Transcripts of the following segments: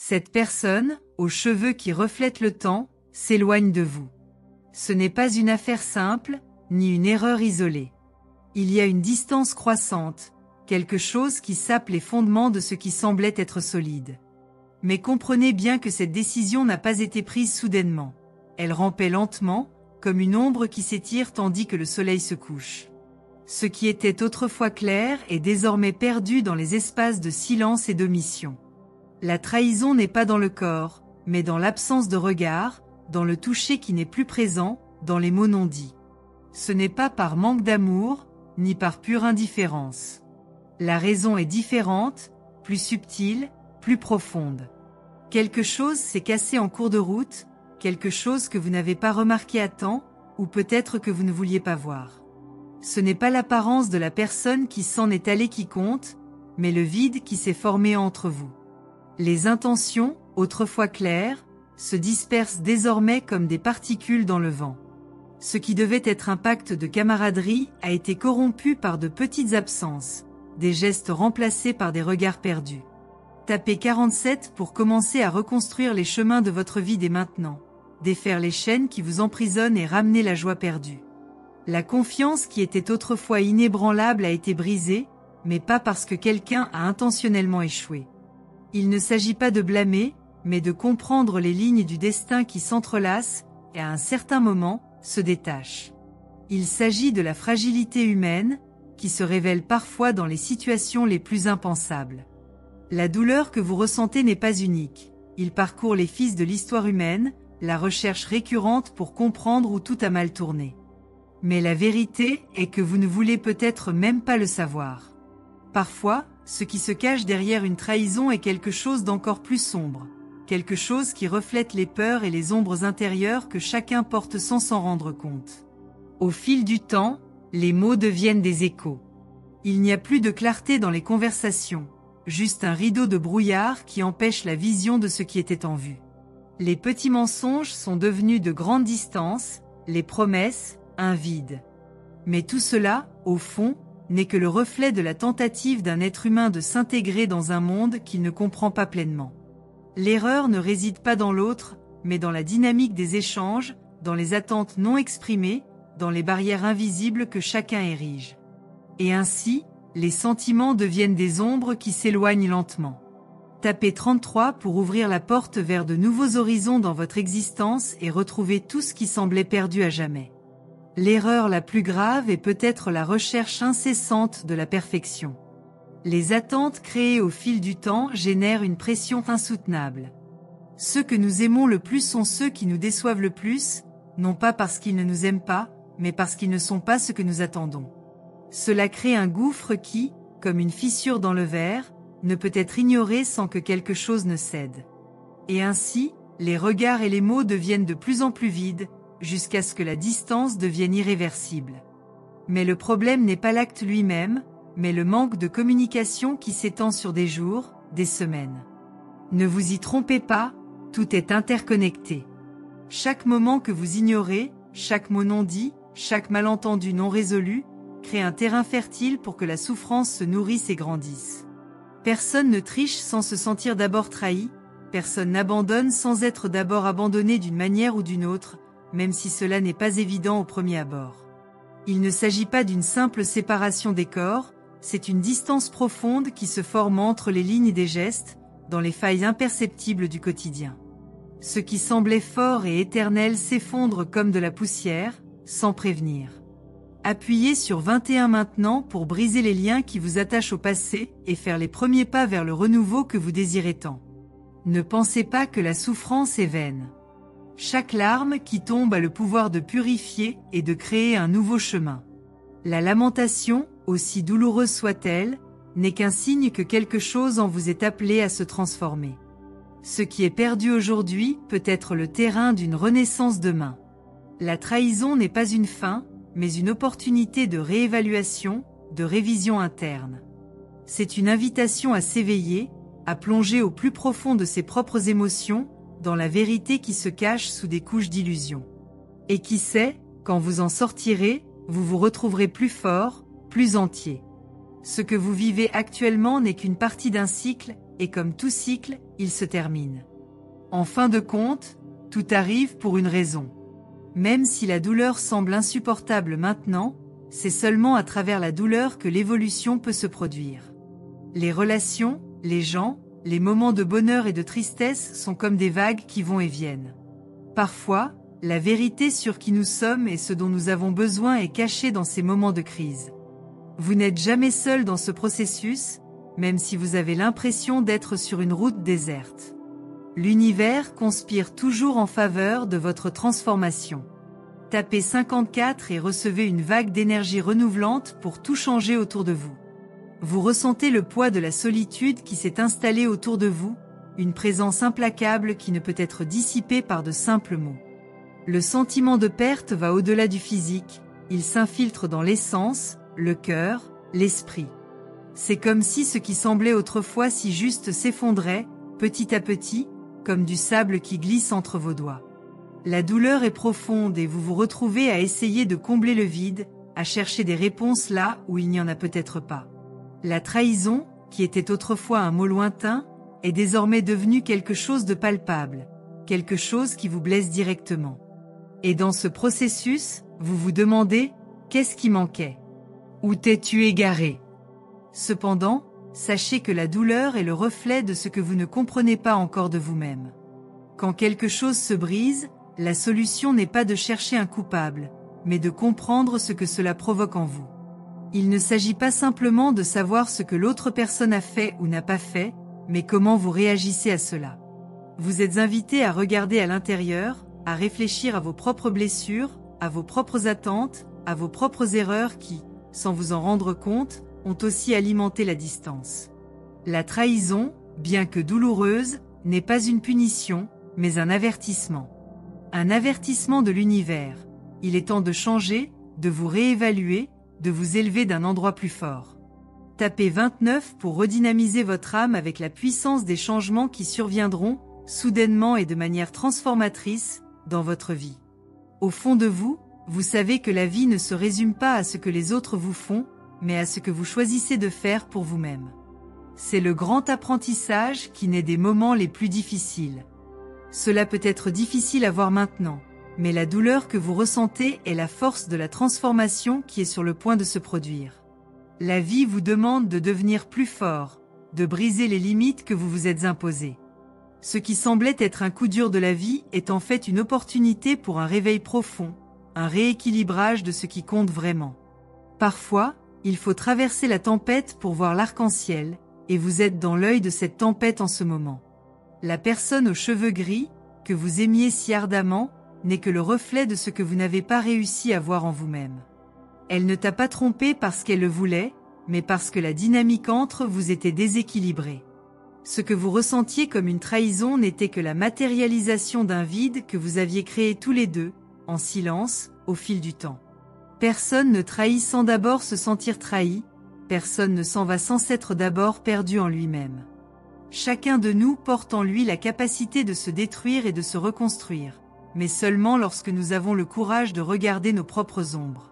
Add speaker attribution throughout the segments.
Speaker 1: Cette personne, aux cheveux qui reflètent le temps, s'éloigne de vous. Ce n'est pas une affaire simple, ni une erreur isolée. Il y a une distance croissante, quelque chose qui sape les fondements de ce qui semblait être solide. Mais comprenez bien que cette décision n'a pas été prise soudainement. Elle rampait lentement, comme une ombre qui s'étire tandis que le soleil se couche. Ce qui était autrefois clair est désormais perdu dans les espaces de silence et d'omission. La trahison n'est pas dans le corps, mais dans l'absence de regard, dans le toucher qui n'est plus présent, dans les mots non dits. Ce n'est pas par manque d'amour, ni par pure indifférence. La raison est différente, plus subtile, plus profonde. Quelque chose s'est cassé en cours de route, quelque chose que vous n'avez pas remarqué à temps, ou peut-être que vous ne vouliez pas voir. Ce n'est pas l'apparence de la personne qui s'en est allée qui compte, mais le vide qui s'est formé entre vous. Les intentions, autrefois claires, se dispersent désormais comme des particules dans le vent. Ce qui devait être un pacte de camaraderie a été corrompu par de petites absences, des gestes remplacés par des regards perdus. Tapez 47 pour commencer à reconstruire les chemins de votre vie dès maintenant, défaire les chaînes qui vous emprisonnent et ramener la joie perdue. La confiance qui était autrefois inébranlable a été brisée, mais pas parce que quelqu'un a intentionnellement échoué. Il ne s'agit pas de blâmer, mais de comprendre les lignes du destin qui s'entrelacent et à un certain moment, se détachent. Il s'agit de la fragilité humaine, qui se révèle parfois dans les situations les plus impensables. La douleur que vous ressentez n'est pas unique. Il parcourt les fils de l'histoire humaine, la recherche récurrente pour comprendre où tout a mal tourné. Mais la vérité est que vous ne voulez peut-être même pas le savoir. Parfois, ce qui se cache derrière une trahison est quelque chose d'encore plus sombre, quelque chose qui reflète les peurs et les ombres intérieures que chacun porte sans s'en rendre compte. Au fil du temps, les mots deviennent des échos. Il n'y a plus de clarté dans les conversations, juste un rideau de brouillard qui empêche la vision de ce qui était en vue. Les petits mensonges sont devenus de grandes distances, les promesses, un vide. Mais tout cela, au fond, n'est que le reflet de la tentative d'un être humain de s'intégrer dans un monde qu'il ne comprend pas pleinement. L'erreur ne réside pas dans l'autre, mais dans la dynamique des échanges, dans les attentes non exprimées, dans les barrières invisibles que chacun érige. Et ainsi, les sentiments deviennent des ombres qui s'éloignent lentement. Tapez 33 pour ouvrir la porte vers de nouveaux horizons dans votre existence et retrouver tout ce qui semblait perdu à jamais. L'erreur la plus grave est peut-être la recherche incessante de la perfection. Les attentes créées au fil du temps génèrent une pression insoutenable. Ceux que nous aimons le plus sont ceux qui nous déçoivent le plus, non pas parce qu'ils ne nous aiment pas, mais parce qu'ils ne sont pas ce que nous attendons. Cela crée un gouffre qui, comme une fissure dans le verre, ne peut être ignoré sans que quelque chose ne cède. Et ainsi, les regards et les mots deviennent de plus en plus vides, jusqu'à ce que la distance devienne irréversible. Mais le problème n'est pas l'acte lui-même, mais le manque de communication qui s'étend sur des jours, des semaines. Ne vous y trompez pas, tout est interconnecté. Chaque moment que vous ignorez, chaque mot non dit, chaque malentendu non résolu, crée un terrain fertile pour que la souffrance se nourrisse et grandisse. Personne ne triche sans se sentir d'abord trahi, personne n'abandonne sans être d'abord abandonné d'une manière ou d'une autre, même si cela n'est pas évident au premier abord. Il ne s'agit pas d'une simple séparation des corps, c'est une distance profonde qui se forme entre les lignes des gestes, dans les failles imperceptibles du quotidien. Ce qui semblait fort et éternel s'effondre comme de la poussière, sans prévenir. Appuyez sur 21 maintenant pour briser les liens qui vous attachent au passé et faire les premiers pas vers le renouveau que vous désirez tant. Ne pensez pas que la souffrance est vaine. Chaque larme qui tombe a le pouvoir de purifier et de créer un nouveau chemin. La lamentation, aussi douloureuse soit-elle, n'est qu'un signe que quelque chose en vous est appelé à se transformer. Ce qui est perdu aujourd'hui peut être le terrain d'une renaissance demain. La trahison n'est pas une fin, mais une opportunité de réévaluation, de révision interne. C'est une invitation à s'éveiller, à plonger au plus profond de ses propres émotions, dans la vérité qui se cache sous des couches d'illusions. Et qui sait, quand vous en sortirez, vous vous retrouverez plus fort, plus entier. Ce que vous vivez actuellement n'est qu'une partie d'un cycle, et comme tout cycle, il se termine. En fin de compte, tout arrive pour une raison. Même si la douleur semble insupportable maintenant, c'est seulement à travers la douleur que l'évolution peut se produire. Les relations, les gens, les moments de bonheur et de tristesse sont comme des vagues qui vont et viennent. Parfois, la vérité sur qui nous sommes et ce dont nous avons besoin est cachée dans ces moments de crise. Vous n'êtes jamais seul dans ce processus, même si vous avez l'impression d'être sur une route déserte. L'univers conspire toujours en faveur de votre transformation. Tapez 54 et recevez une vague d'énergie renouvelante pour tout changer autour de vous. Vous ressentez le poids de la solitude qui s'est installée autour de vous, une présence implacable qui ne peut être dissipée par de simples mots. Le sentiment de perte va au-delà du physique, il s'infiltre dans l'essence, le cœur, l'esprit. C'est comme si ce qui semblait autrefois si juste s'effondrait, petit à petit, comme du sable qui glisse entre vos doigts. La douleur est profonde et vous vous retrouvez à essayer de combler le vide, à chercher des réponses là où il n'y en a peut-être pas. La trahison, qui était autrefois un mot lointain, est désormais devenue quelque chose de palpable, quelque chose qui vous blesse directement. Et dans ce processus, vous vous demandez, qu'est-ce qui manquait? Où t'es-tu égaré? Cependant, sachez que la douleur est le reflet de ce que vous ne comprenez pas encore de vous-même. Quand quelque chose se brise, la solution n'est pas de chercher un coupable, mais de comprendre ce que cela provoque en vous. Il ne s'agit pas simplement de savoir ce que l'autre personne a fait ou n'a pas fait, mais comment vous réagissez à cela. Vous êtes invité à regarder à l'intérieur, à réfléchir à vos propres blessures, à vos propres attentes, à vos propres erreurs qui, sans vous en rendre compte, ont aussi alimenté la distance. La trahison, bien que douloureuse, n'est pas une punition, mais un avertissement. Un avertissement de l'univers. Il est temps de changer, de vous réévaluer, de vous élever d'un endroit plus fort. Tapez 29 pour redynamiser votre âme avec la puissance des changements qui surviendront, soudainement et de manière transformatrice, dans votre vie. Au fond de vous, vous savez que la vie ne se résume pas à ce que les autres vous font, mais à ce que vous choisissez de faire pour vous-même. C'est le grand apprentissage qui naît des moments les plus difficiles. Cela peut être difficile à voir maintenant, mais la douleur que vous ressentez est la force de la transformation qui est sur le point de se produire. La vie vous demande de devenir plus fort, de briser les limites que vous vous êtes imposées. Ce qui semblait être un coup dur de la vie est en fait une opportunité pour un réveil profond, un rééquilibrage de ce qui compte vraiment. Parfois, il faut traverser la tempête pour voir l'arc-en-ciel, et vous êtes dans l'œil de cette tempête en ce moment. La personne aux cheveux gris, que vous aimiez si ardemment, n'est que le reflet de ce que vous n'avez pas réussi à voir en vous-même. Elle ne t'a pas trompé parce qu'elle le voulait, mais parce que la dynamique entre vous était déséquilibrée. Ce que vous ressentiez comme une trahison n'était que la matérialisation d'un vide que vous aviez créé tous les deux, en silence, au fil du temps. Personne ne trahit sans d'abord se sentir trahi, personne ne s'en va sans s'être d'abord perdu en lui-même. Chacun de nous porte en lui la capacité de se détruire et de se reconstruire, mais seulement lorsque nous avons le courage de regarder nos propres ombres.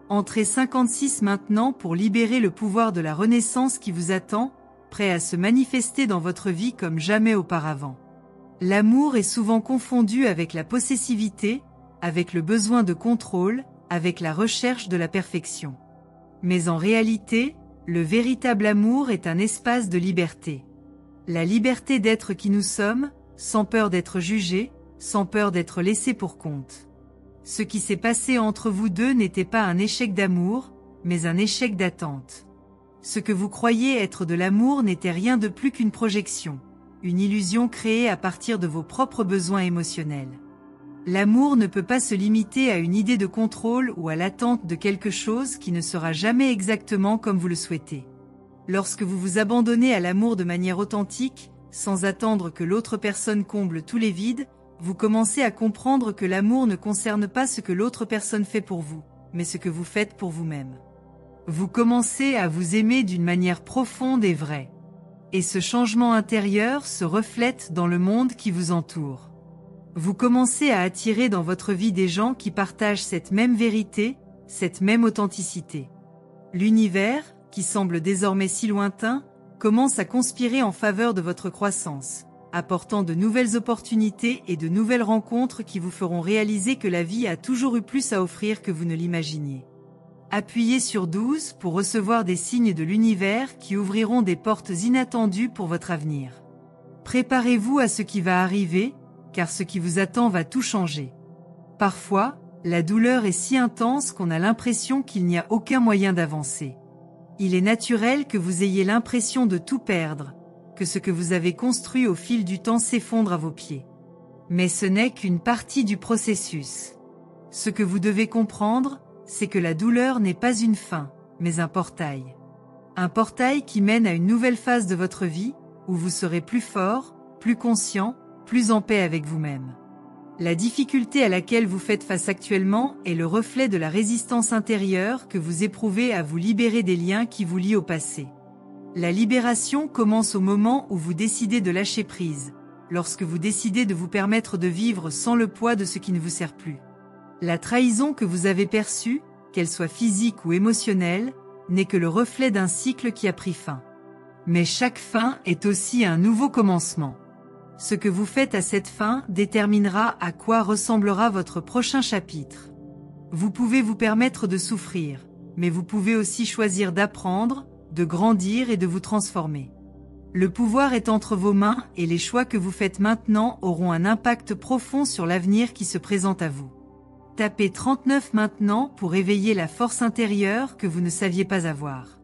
Speaker 1: Entrez 56 maintenant pour libérer le pouvoir de la renaissance qui vous attend, prêt à se manifester dans votre vie comme jamais auparavant. L'amour est souvent confondu avec la possessivité, avec le besoin de contrôle, avec la recherche de la perfection. Mais en réalité, le véritable amour est un espace de liberté. La liberté d'être qui nous sommes, sans peur d'être jugés, sans peur d'être laissés pour compte. Ce qui s'est passé entre vous deux n'était pas un échec d'amour, mais un échec d'attente. Ce que vous croyiez être de l'amour n'était rien de plus qu'une projection, une illusion créée à partir de vos propres besoins émotionnels. L'amour ne peut pas se limiter à une idée de contrôle ou à l'attente de quelque chose qui ne sera jamais exactement comme vous le souhaitez. Lorsque vous vous abandonnez à l'amour de manière authentique, sans attendre que l'autre personne comble tous les vides, vous commencez à comprendre que l'amour ne concerne pas ce que l'autre personne fait pour vous, mais ce que vous faites pour vous-même. Vous commencez à vous aimer d'une manière profonde et vraie. Et ce changement intérieur se reflète dans le monde qui vous entoure. Vous commencez à attirer dans votre vie des gens qui partagent cette même vérité, cette même authenticité. L'univers, qui semble désormais si lointain, commence à conspirer en faveur de votre croissance, apportant de nouvelles opportunités et de nouvelles rencontres qui vous feront réaliser que la vie a toujours eu plus à offrir que vous ne l'imaginiez. Appuyez sur 12 pour recevoir des signes de l'univers qui ouvriront des portes inattendues pour votre avenir. Préparez-vous à ce qui va arriver, car ce qui vous attend va tout changer. Parfois, la douleur est si intense qu'on a l'impression qu'il n'y a aucun moyen d'avancer. Il est naturel que vous ayez l'impression de tout perdre, que ce que vous avez construit au fil du temps s'effondre à vos pieds. Mais ce n'est qu'une partie du processus. Ce que vous devez comprendre, c'est que la douleur n'est pas une fin, mais un portail. Un portail qui mène à une nouvelle phase de votre vie, où vous serez plus fort, plus conscient, plus en paix avec vous-même. La difficulté à laquelle vous faites face actuellement est le reflet de la résistance intérieure que vous éprouvez à vous libérer des liens qui vous lient au passé. La libération commence au moment où vous décidez de lâcher prise, lorsque vous décidez de vous permettre de vivre sans le poids de ce qui ne vous sert plus. La trahison que vous avez perçue, qu'elle soit physique ou émotionnelle, n'est que le reflet d'un cycle qui a pris fin. Mais chaque fin est aussi un nouveau commencement. Ce que vous faites à cette fin déterminera à quoi ressemblera votre prochain chapitre. Vous pouvez vous permettre de souffrir, mais vous pouvez aussi choisir d'apprendre, de grandir et de vous transformer. Le pouvoir est entre vos mains et les choix que vous faites maintenant auront un impact profond sur l'avenir qui se présente à vous. Tapez 39 maintenant pour éveiller la force intérieure que vous ne saviez pas avoir.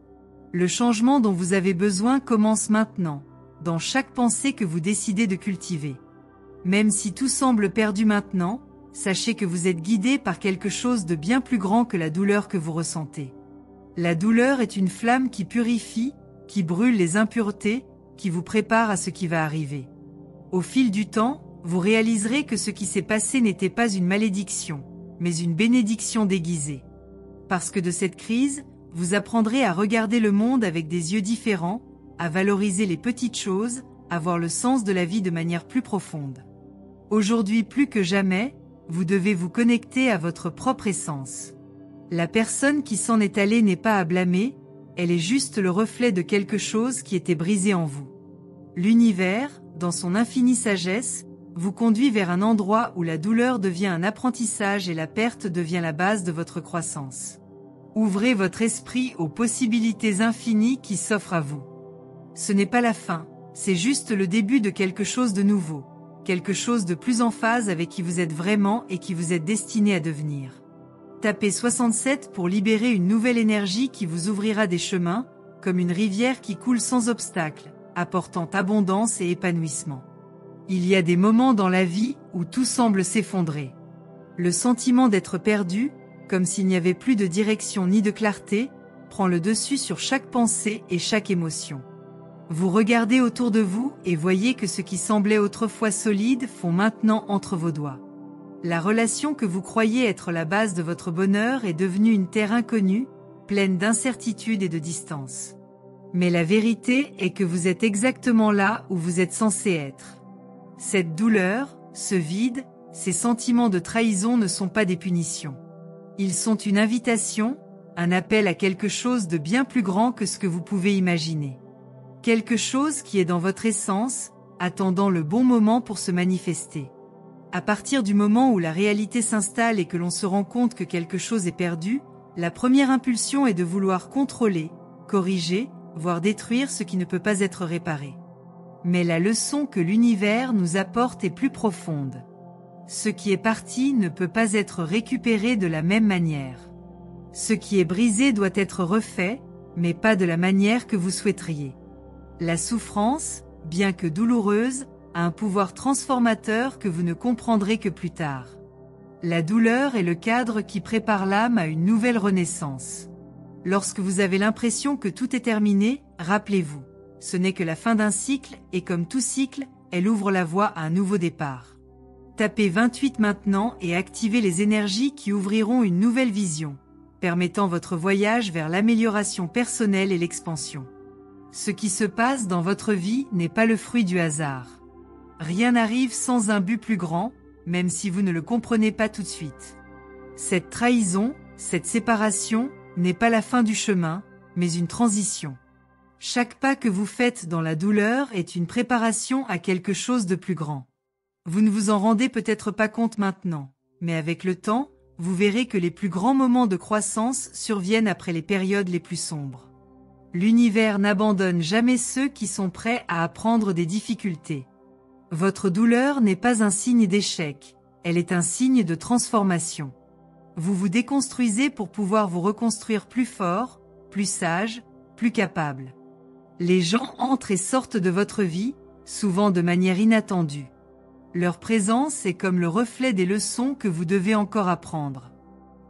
Speaker 1: Le changement dont vous avez besoin commence maintenant, dans chaque pensée que vous décidez de cultiver. Même si tout semble perdu maintenant, sachez que vous êtes guidé par quelque chose de bien plus grand que la douleur que vous ressentez. La douleur est une flamme qui purifie, qui brûle les impuretés, qui vous prépare à ce qui va arriver. Au fil du temps, vous réaliserez que ce qui s'est passé n'était pas une malédiction, mais une bénédiction déguisée. Parce que de cette crise, vous apprendrez à regarder le monde avec des yeux différents, à valoriser les petites choses, à voir le sens de la vie de manière plus profonde. Aujourd'hui plus que jamais, vous devez vous connecter à votre propre essence. La personne qui s'en est allée n'est pas à blâmer, elle est juste le reflet de quelque chose qui était brisé en vous. L'univers, dans son infinie sagesse, vous conduit vers un endroit où la douleur devient un apprentissage et la perte devient la base de votre croissance. Ouvrez votre esprit aux possibilités infinies qui s'offrent à vous. Ce n'est pas la fin, c'est juste le début de quelque chose de nouveau, quelque chose de plus en phase avec qui vous êtes vraiment et qui vous êtes destiné à devenir. Tapez 67 pour libérer une nouvelle énergie qui vous ouvrira des chemins, comme une rivière qui coule sans obstacle, apportant abondance et épanouissement. Il y a des moments dans la vie où tout semble s'effondrer. Le sentiment d'être perdu, comme s'il n'y avait plus de direction ni de clarté, prend le dessus sur chaque pensée et chaque émotion. Vous regardez autour de vous et voyez que ce qui semblait autrefois solide fond maintenant entre vos doigts. La relation que vous croyez être la base de votre bonheur est devenue une terre inconnue, pleine d'incertitude et de distance. Mais la vérité est que vous êtes exactement là où vous êtes censé être. Cette douleur, ce vide, ces sentiments de trahison ne sont pas des punitions. Ils sont une invitation, un appel à quelque chose de bien plus grand que ce que vous pouvez imaginer. Quelque chose qui est dans votre essence, attendant le bon moment pour se manifester. À partir du moment où la réalité s'installe et que l'on se rend compte que quelque chose est perdu, la première impulsion est de vouloir contrôler, corriger, voire détruire ce qui ne peut pas être réparé. Mais la leçon que l'univers nous apporte est plus profonde. Ce qui est parti ne peut pas être récupéré de la même manière. Ce qui est brisé doit être refait, mais pas de la manière que vous souhaiteriez. La souffrance, bien que douloureuse, a un pouvoir transformateur que vous ne comprendrez que plus tard. La douleur est le cadre qui prépare l'âme à une nouvelle renaissance. Lorsque vous avez l'impression que tout est terminé, rappelez-vous, ce n'est que la fin d'un cycle et comme tout cycle, elle ouvre la voie à un nouveau départ. Tapez 28 maintenant et activez les énergies qui ouvriront une nouvelle vision, permettant votre voyage vers l'amélioration personnelle et l'expansion. Ce qui se passe dans votre vie n'est pas le fruit du hasard. Rien n'arrive sans un but plus grand, même si vous ne le comprenez pas tout de suite. Cette trahison, cette séparation, n'est pas la fin du chemin, mais une transition. Chaque pas que vous faites dans la douleur est une préparation à quelque chose de plus grand. Vous ne vous en rendez peut-être pas compte maintenant, mais avec le temps, vous verrez que les plus grands moments de croissance surviennent après les périodes les plus sombres. L'univers n'abandonne jamais ceux qui sont prêts à apprendre des difficultés. Votre douleur n'est pas un signe d'échec, elle est un signe de transformation. Vous vous déconstruisez pour pouvoir vous reconstruire plus fort, plus sage, plus capable. Les gens entrent et sortent de votre vie, souvent de manière inattendue. Leur présence est comme le reflet des leçons que vous devez encore apprendre.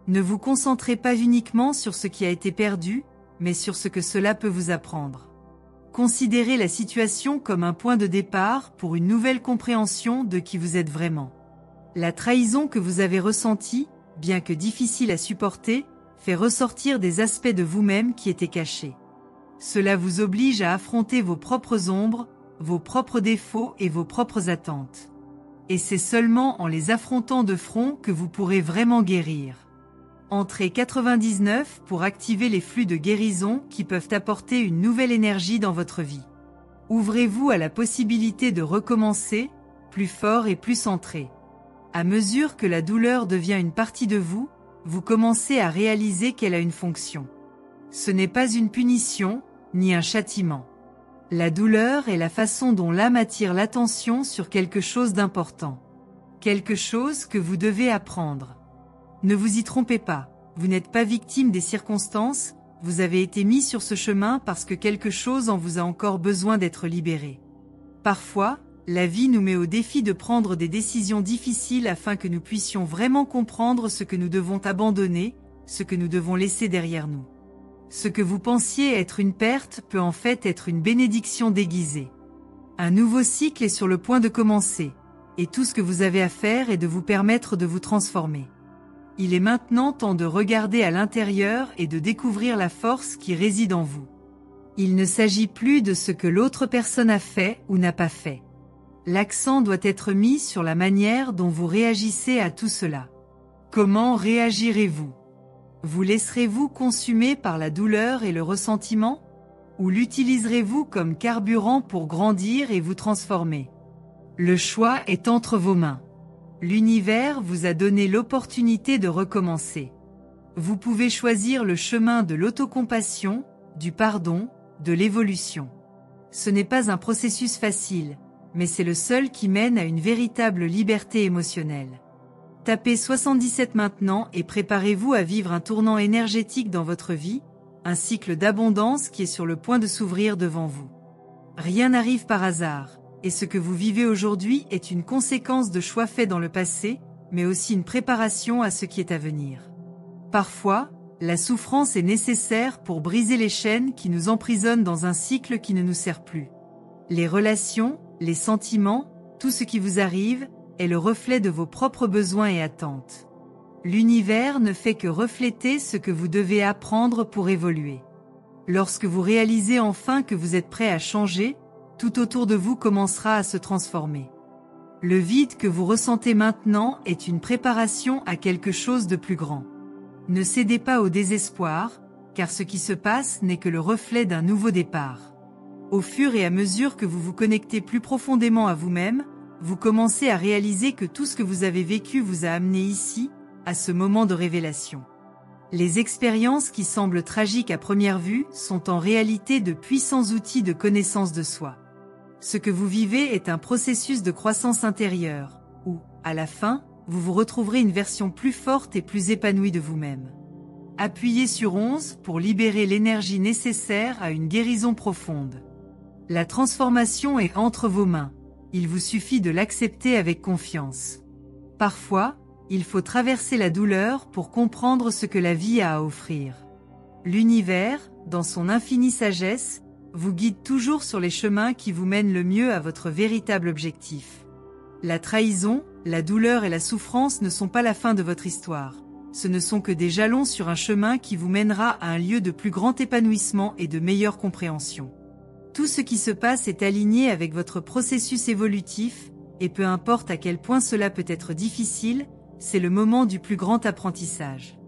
Speaker 1: Ne vous concentrez pas uniquement sur ce qui a été perdu, mais sur ce que cela peut vous apprendre. Considérez la situation comme un point de départ pour une nouvelle compréhension de qui vous êtes vraiment. La trahison que vous avez ressentie, bien que difficile à supporter, fait ressortir des aspects de vous-même qui étaient cachés. Cela vous oblige à affronter vos propres ombres, vos propres défauts et vos propres attentes. Et c'est seulement en les affrontant de front que vous pourrez vraiment guérir. Entrez 99 pour activer les flux de guérison qui peuvent apporter une nouvelle énergie dans votre vie. Ouvrez-vous à la possibilité de recommencer, plus fort et plus centré. À mesure que la douleur devient une partie de vous, vous commencez à réaliser qu'elle a une fonction. Ce n'est pas une punition, ni un châtiment. La douleur est la façon dont l'âme attire l'attention sur quelque chose d'important. Quelque chose que vous devez apprendre. Ne vous y trompez pas, vous n'êtes pas victime des circonstances, vous avez été mis sur ce chemin parce que quelque chose en vous a encore besoin d'être libéré. Parfois, la vie nous met au défi de prendre des décisions difficiles afin que nous puissions vraiment comprendre ce que nous devons abandonner, ce que nous devons laisser derrière nous. Ce que vous pensiez être une perte peut en fait être une bénédiction déguisée. Un nouveau cycle est sur le point de commencer, et tout ce que vous avez à faire est de vous permettre de vous transformer. Il est maintenant temps de regarder à l'intérieur et de découvrir la force qui réside en vous. Il ne s'agit plus de ce que l'autre personne a fait ou n'a pas fait. L'accent doit être mis sur la manière dont vous réagissez à tout cela. Comment réagirez-vous ? Vous laisserez-vous consumer par la douleur et le ressentiment ? Ou l'utiliserez-vous comme carburant pour grandir et vous transformer ? Le choix est entre vos mains. L'univers vous a donné l'opportunité de recommencer. Vous pouvez choisir le chemin de l'autocompassion, du pardon, de l'évolution. Ce n'est pas un processus facile, mais c'est le seul qui mène à une véritable liberté émotionnelle. Tapez 77 maintenant et préparez-vous à vivre un tournant énergétique dans votre vie, un cycle d'abondance qui est sur le point de s'ouvrir devant vous. Rien n'arrive par hasard, et ce que vous vivez aujourd'hui est une conséquence de choix faits dans le passé, mais aussi une préparation à ce qui est à venir. Parfois, la souffrance est nécessaire pour briser les chaînes qui nous emprisonnent dans un cycle qui ne nous sert plus. Les relations, les sentiments, tout ce qui vous arrive, est le reflet de vos propres besoins et attentes. L'univers ne fait que refléter ce que vous devez apprendre pour évoluer. Lorsque vous réalisez enfin que vous êtes prêt à changer, tout autour de vous commencera à se transformer. Le vide que vous ressentez maintenant est une préparation à quelque chose de plus grand. Ne cédez pas au désespoir, car ce qui se passe n'est que le reflet d'un nouveau départ. Au fur et à mesure que vous vous connectez plus profondément à vous-même, vous commencez à réaliser que tout ce que vous avez vécu vous a amené ici, à ce moment de révélation. Les expériences qui semblent tragiques à première vue sont en réalité de puissants outils de connaissance de soi. Ce que vous vivez est un processus de croissance intérieure, où, à la fin, vous vous retrouverez une version plus forte et plus épanouie de vous-même. Appuyez sur 11 pour libérer l'énergie nécessaire à une guérison profonde. La transformation est entre vos mains. Il vous suffit de l'accepter avec confiance. Parfois, il faut traverser la douleur pour comprendre ce que la vie a à offrir. L'univers, dans son infinie sagesse, vous guide toujours sur les chemins qui vous mènent le mieux à votre véritable objectif. La trahison, la douleur et la souffrance ne sont pas la fin de votre histoire. Ce ne sont que des jalons sur un chemin qui vous mènera à un lieu de plus grand épanouissement et de meilleure compréhension. Tout ce qui se passe est aligné avec votre processus évolutif, et peu importe à quel point cela peut être difficile, c'est le moment du plus grand apprentissage.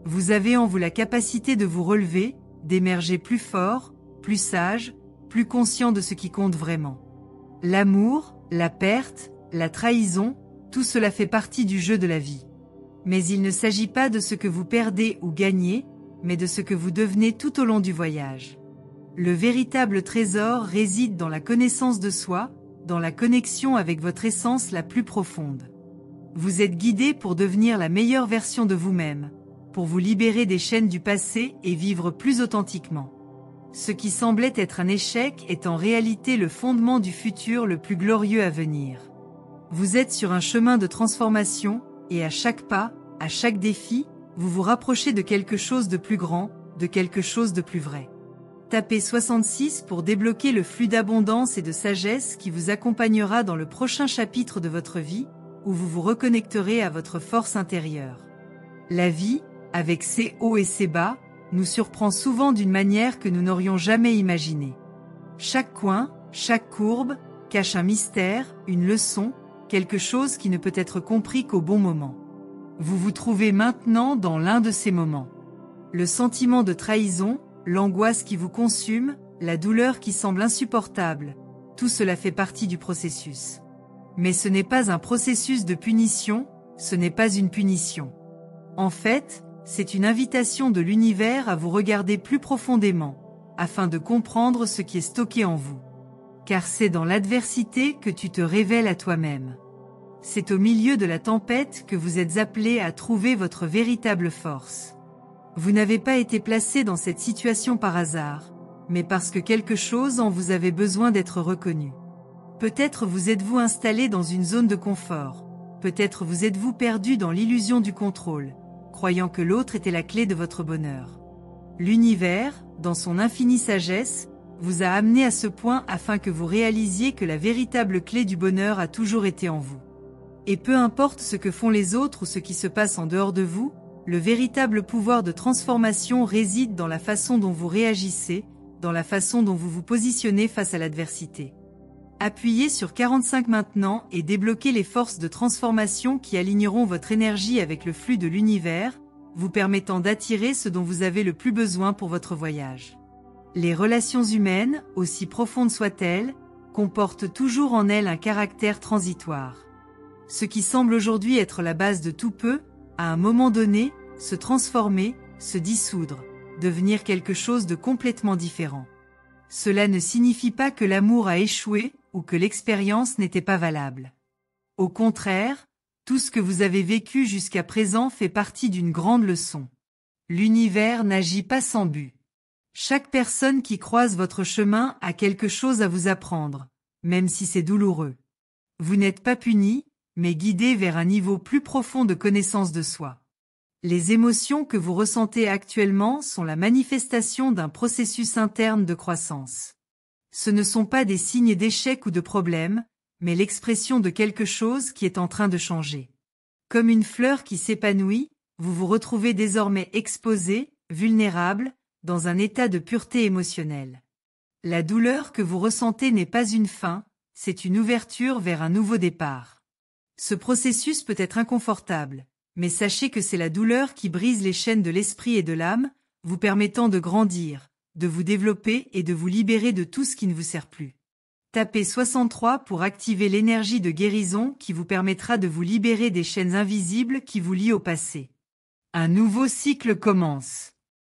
Speaker 1: Vous avez en vous la capacité de vous relever, d'émerger plus fort, plus sage, plus conscient de ce qui compte vraiment. L'amour, la perte, la trahison, tout cela fait partie du jeu de la vie. Mais il ne s'agit pas de ce que vous perdez ou gagnez, mais de ce que vous devenez tout au long du voyage. Le véritable trésor réside dans la connaissance de soi, dans la connexion avec votre essence la plus profonde. Vous êtes guidé pour devenir la meilleure version de vous-même, pour vous libérer des chaînes du passé et vivre plus authentiquement. Ce qui semblait être un échec est en réalité le fondement du futur le plus glorieux à venir. Vous êtes sur un chemin de transformation, et à chaque pas, à chaque défi, vous vous rapprochez de quelque chose de plus grand, de quelque chose de plus vrai. Tapez 66 pour débloquer le flux d'abondance et de sagesse qui vous accompagnera dans le prochain chapitre de votre vie, où vous vous reconnecterez à votre force intérieure. La vie, avec ses hauts et ses bas, nous surprend souvent d'une manière que nous n'aurions jamais imaginée. Chaque coin, chaque courbe, cache un mystère, une leçon, quelque chose qui ne peut être compris qu'au bon moment. Vous vous trouvez maintenant dans l'un de ces moments. Le sentiment de trahison, l'angoisse qui vous consume, la douleur qui semble insupportable, tout cela fait partie du processus. Mais ce n'est pas un processus de punition, ce n'est pas une punition. En fait, c'est une invitation de l'univers à vous regarder plus profondément, afin de comprendre ce qui est stocké en vous. Car c'est dans l'adversité que tu te révèles à toi-même. C'est au milieu de la tempête que vous êtes appelé à trouver votre véritable force. Vous n'avez pas été placé dans cette situation par hasard, mais parce que quelque chose en vous avait besoin d'être reconnu. Peut-être vous êtes-vous installé dans une zone de confort, peut-être vous êtes-vous perdu dans l'illusion du contrôle, croyant que l'autre était la clé de votre bonheur. L'univers, dans son infinie sagesse, vous a amené à ce point afin que vous réalisiez que la véritable clé du bonheur a toujours été en vous. Et peu importe ce que font les autres ou ce qui se passe en dehors de vous, le véritable pouvoir de transformation réside dans la façon dont vous réagissez, dans la façon dont vous vous positionnez face à l'adversité. Appuyez sur 45 maintenant et débloquez les forces de transformation qui aligneront votre énergie avec le flux de l'univers, vous permettant d'attirer ce dont vous avez le plus besoin pour votre voyage. Les relations humaines, aussi profondes soient-elles, comportent toujours en elles un caractère transitoire. Ce qui semble aujourd'hui être la base de tout peut, à un moment donné, se transformer, se dissoudre, devenir quelque chose de complètement différent. Cela ne signifie pas que l'amour a échoué ou que l'expérience n'était pas valable. Au contraire, tout ce que vous avez vécu jusqu'à présent fait partie d'une grande leçon. L'univers n'agit pas sans but. Chaque personne qui croise votre chemin a quelque chose à vous apprendre, même si c'est douloureux. Vous n'êtes pas puni, mais guidé vers un niveau plus profond de connaissance de soi. Les émotions que vous ressentez actuellement sont la manifestation d'un processus interne de croissance. Ce ne sont pas des signes d'échec ou de problème, mais l'expression de quelque chose qui est en train de changer. Comme une fleur qui s'épanouit, vous vous retrouvez désormais exposé, vulnérable, dans un état de pureté émotionnelle. La douleur que vous ressentez n'est pas une fin, c'est une ouverture vers un nouveau départ. Ce processus peut être inconfortable, mais sachez que c'est la douleur qui brise les chaînes de l'esprit et de l'âme, vous permettant de grandir, de vous développer et de vous libérer de tout ce qui ne vous sert plus. Tapez 63 pour activer l'énergie de guérison qui vous permettra de vous libérer des chaînes invisibles qui vous lient au passé. Un nouveau cycle commence.